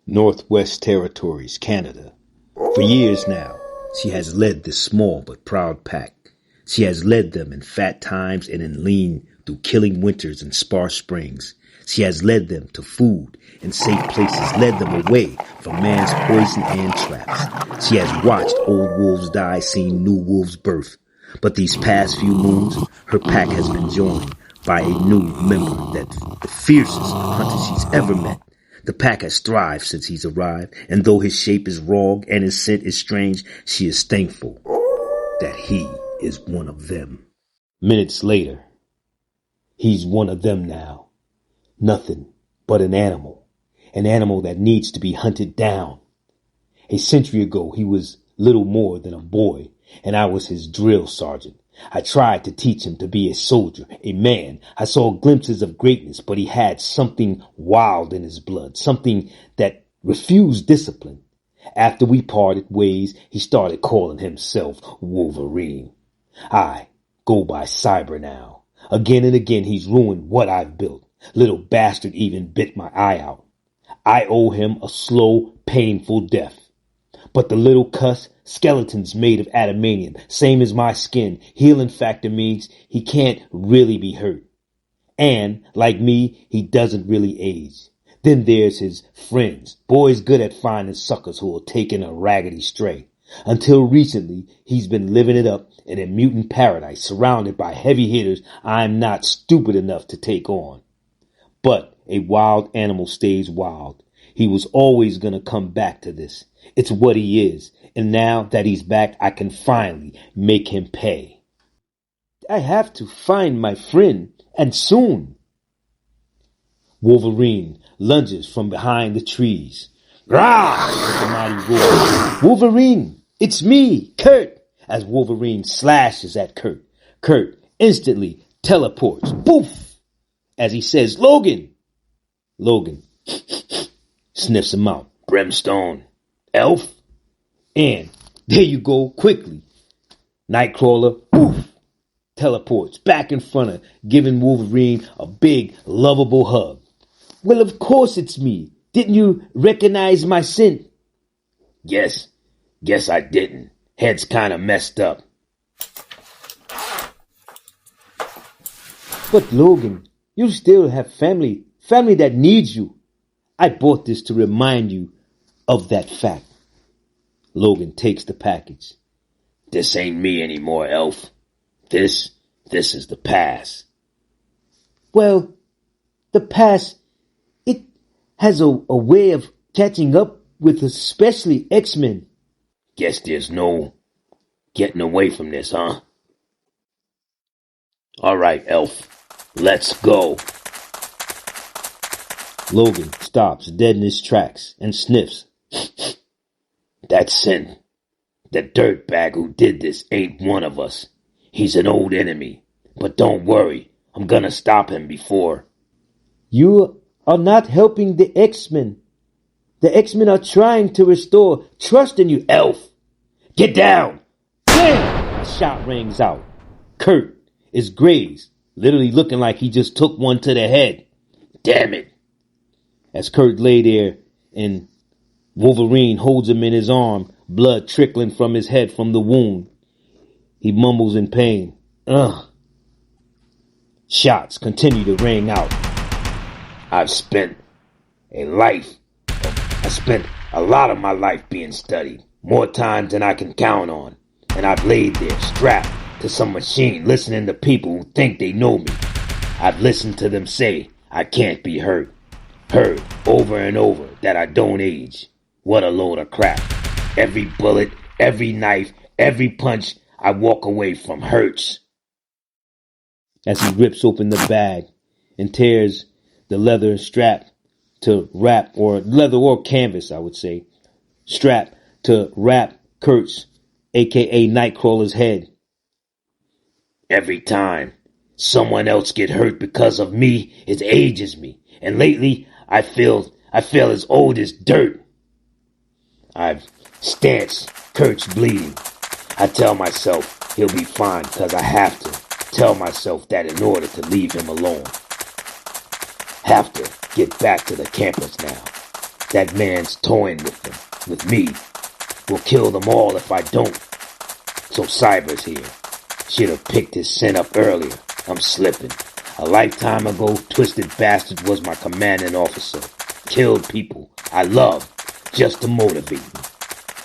Northwest Territories, Canada. For years now, she has led this small but proud pack. She has led them in fat times and in lean through killing winters and sparse springs. She has led them to food and safe places, led them away from man's poison and traps. She has watched old wolves die, seen new wolves birth. But these past few moons, her pack has been joined by a new member, that the fiercest hunter she's ever met. The pack has thrived since he's arrived, and though his shape is wrong and his scent is strange, she is thankful that he is one of them. Minutes later, he's one of them now. Nothing but an animal that needs to be hunted down. A century ago, he was little more than a boy, and I was his drill sergeant. I tried to teach him to be a soldier, a man. I saw glimpses of greatness, but he had something wild in his blood, something that refused discipline. After we parted ways, he started calling himself Wolverine. I go by Cyber now. Again and again, he's ruined what I've built. Little bastard even bit my eye out. I owe him a slow, painful death. But the little cuss, skeleton's made of adamantium, same as my skin. Healing factor means he can't really be hurt. And, like me, he doesn't really age. Then there's his friends, boys good at finding suckers who will take in a raggedy stray. Until recently, he's been living it up in a mutant paradise, surrounded by heavy hitters I'm not stupid enough to take on. But a wild animal stays wild. He was always going to come back to this. It's what he is. And now that he's back, I can finally make him pay. I have to find my friend, and soon. Wolverine lunges from behind the trees. Rah! With a mighty roar. Wolverine, it's me, Kurt. As Wolverine slashes at Kurt, Kurt instantly teleports. Poof! As he says, Logan. Logan sniffs him out. Brimstone. Elf. And there you go, quickly. Nightcrawler, poof, teleports back in front of, giving Wolverine a big, lovable hug. Well, of course it's me. Didn't you recognize my scent? Guess I didn't. Head's kind of messed up. But Logan, you still have family that needs you. I bought this to remind you of that fact. Logan takes the package. This ain't me anymore, Elf. This is the past. Well, the past, it has a way of catching up with especially X-Men. Guess there's no getting away from this, huh? All right, Elf, let's go. Logan stops dead in his tracks and sniffs. That Sin, the dirtbag who did this, ain't one of us. He's an old enemy. But don't worry, I'm gonna stop him before. You are not helping the X-Men. The X-Men are trying to restore trust in you, Elf. Get down! Bam! A shot rings out. Kurt is grazed, literally looking like he just took one to the head. Damn it. As Kurt lay there and Wolverine holds him in his arm, blood trickling from his head from the wound, he mumbles in pain. Ugh. Shots continue to ring out. I spent a lot of my life being studied, more times than I can count on. And I've laid there, strapped to some machine, listening to people who think they know me. I've listened to them say I can't be hurt. Heard over and over that I don't age. What a load of crap. Every bullet, every knife, every punch I walk away from hurts. As he rips open the bag and tears the leather strap to wrap, or leather or canvas, I would say, strap to wrap Kurt's, aka Nightcrawler's head. Every time someone else get hurt because of me, it ages me. And lately, I feel as old as dirt. I've stanched Kurt's bleeding. I tell myself he'll be fine because I have to tell myself that in order to leave him alone. Have to get back to the campus now. That man's toying with them, with me. We'll kill them all if I don't. So Cyber's here. Should have picked his scent up earlier. I'm slipping. A lifetime ago, Twisted Bastard was my commanding officer. Killed people I loved just to motivate me.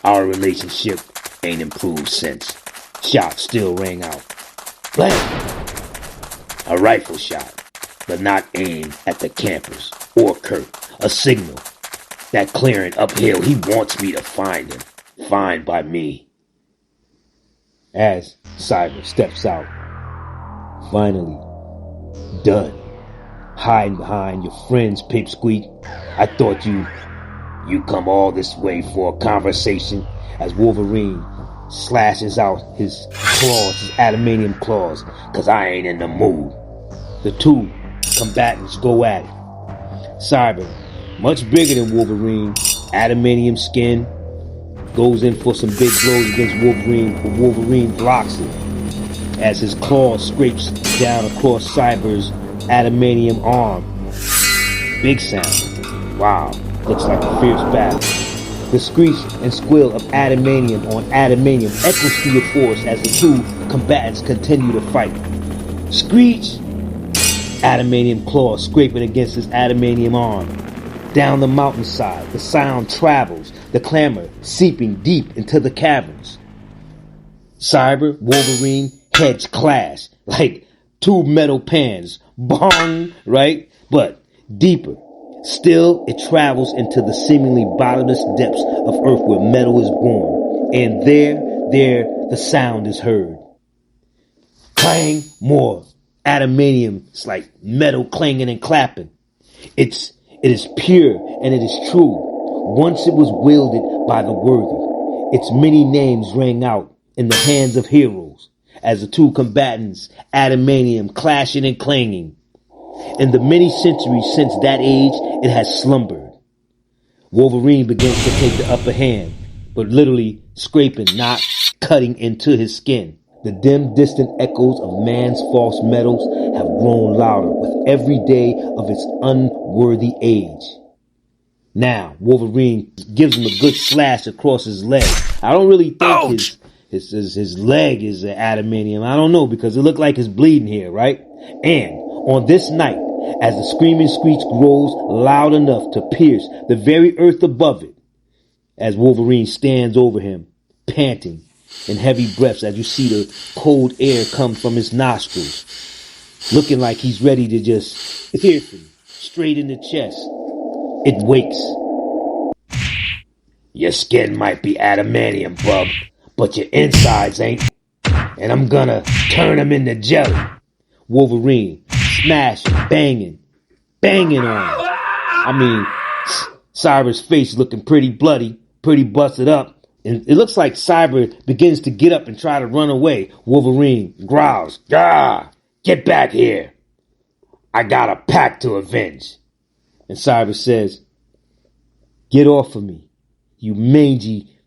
Our relationship ain't improved since. Shots still rang out. Blam! A rifle shot, but not aimed at the campers or Kurt. A signal. That clearing uphill, he wants me to find him. Find by me. As Cyber steps out. Finally. Done. Hiding behind your friend's pipsqueak. I thought you come all this way for a conversation. As Wolverine slashes out his claws, his adamantium claws, cause I ain't in the mood. The two combatants go at it. Cyber, much bigger than Wolverine, adamantium skin, goes in for some big blows against Wolverine, but Wolverine blocks it as his claw scrapes down across Cyber's adamantium arm. Big sound. Wow, looks like a fierce battle. The screech and squeal of adamantium on adamantium echoes through the forest as the two combatants continue to fight. Screech! Adamantium claws scraping against his adamantium arm. Down the mountainside, the sound travels, the clamor seeping deep into the caverns. Cyber, Wolverine, heads clash like two metal pans. Bong! Right? But deeper. Still, it travels into the seemingly bottomless depths of Earth where metal is born. And there, the sound is heard. Clang, more. Adamantium, it's like metal clanging and clapping. It is pure and it is true. Once it was wielded by the worthy. Its many names rang out in the hands of heroes as the two combatants, adamantium clashing and clanging. In the many centuries since that age, it has slumbered. Wolverine begins to take the upper hand, but literally scraping, not cutting into his skin. The dim, distant echoes of man's false metals have grown louder with every day of its unworthy age. Now, Wolverine gives him a good slash across his leg. I don't really think his leg is adamantium. I don't know, because it looked like it's bleeding here, right? And on this night, as the screaming screech grows loud enough to pierce the very earth above it, as Wolverine stands over him, panting in heavy breaths as you see the cold air come from his nostrils, looking like he's ready to just pierce him straight in the chest. It wakes. Your skin might be adamantium, bub, but your insides ain't, and I'm gonna turn them into jelly. Wolverine smashing, banging on him. I mean, Cyber's face looking pretty bloody, pretty busted up. And it looks like Cyber begins to get up and try to run away. Wolverine growls, "Gah! Get back here. I got a pack to avenge." And Cyber says, "Get off of me, you mangy.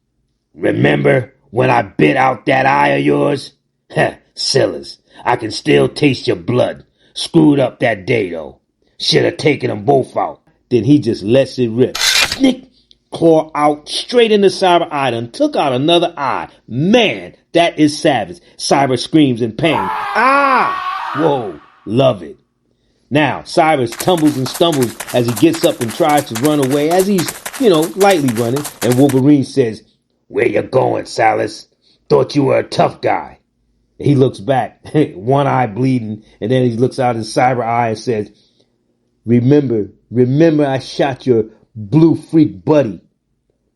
Remember when I bit out that eye of yours? Heh, sillies. I can still taste your blood. Screwed up that day, though. Should have taken them both out." Then he just lets it rip. Snick! Claw out straight into Cyber eye and took out another eye. Man, that is savage. Cyber screams in pain. Ah! Whoa, love it. Now, Cyber tumbles and stumbles as he gets up and tries to run away, as he's, lightly running. And Wolverine says, "Where you going, Salas? Thought you were a tough guy." He looks back, one eye bleeding, and then he looks out his Cyber eye and says, Remember I shot your blue freak buddy.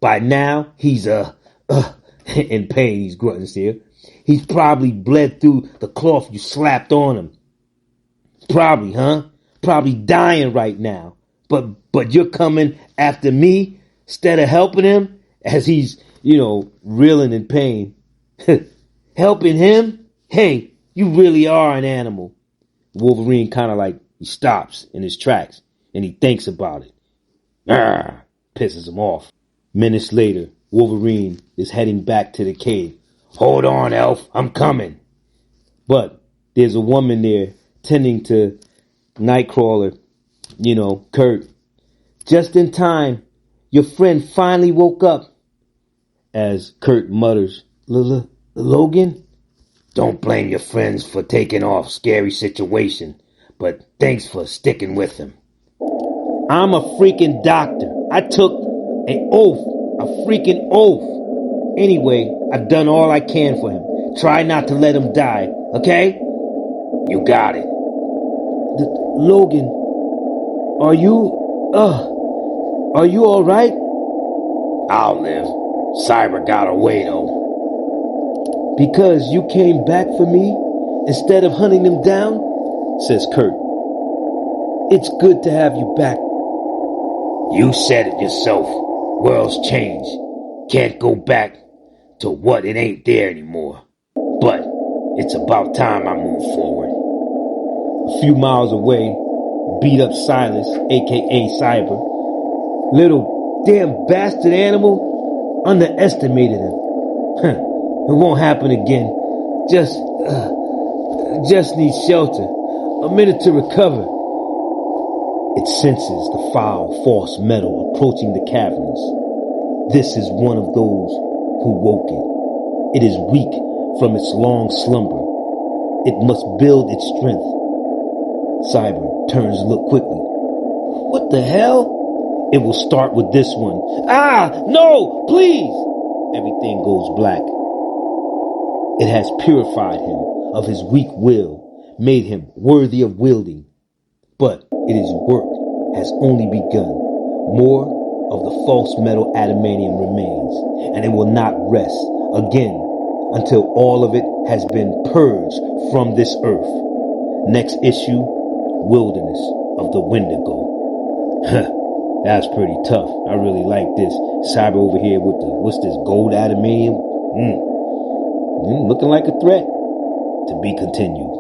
By now, he's in pain, he's grunting here. He's probably bled through the cloth you slapped on him. Probably, huh? Probably dying right now. But you're coming after me instead of helping him as he's, reeling in pain. Helping him? Hey, you really are an animal. Wolverine kind of he stops in his tracks and he thinks about it. Pisses him off. Minutes later, Wolverine is heading back to the cave. "Hold on, Elf, I'm coming." But there's a woman there tending to Nightcrawler, Kurt. Just in time. Your friend finally woke up. As Kurt mutters, Logan? Don't blame your friends for taking off. Scary situation. But thanks for sticking with him. I'm a freaking doctor. I took an oath. A freaking oath. Anyway, I've done all I can for him. Try not to let him die, okay? You got it. Logan, are you alright? I'll live. Cyber got away though. Because you came back for me instead of hunting them down? Says Kurt. It's good to have you back. You said it yourself. Worlds change. Can't go back to what it ain't there anymore. But it's about time I move forward. A few miles away, beat up Silas, aka Cyber. Little damn bastard animal, underestimated him. It won't happen again. Just need shelter. A minute to recover. It senses the foul, false metal approaching the caverns. This is one of those who woke it. It is weak from its long slumber. It must build its strength. Cyber turns to look quickly. What the hell? It will start with this one. Ah, no, please! Everything goes black. It has purified him of his weak will, made him worthy of wielding. But his work has only begun. More of the false metal adamantium remains, and it will not rest again until all of it has been purged from this earth. Next issue, Wilderness of the Wendigo. That's pretty tough. I really like this. Cyber over here with the, what's this, gold adamantium? Looking like a threat. To be continued.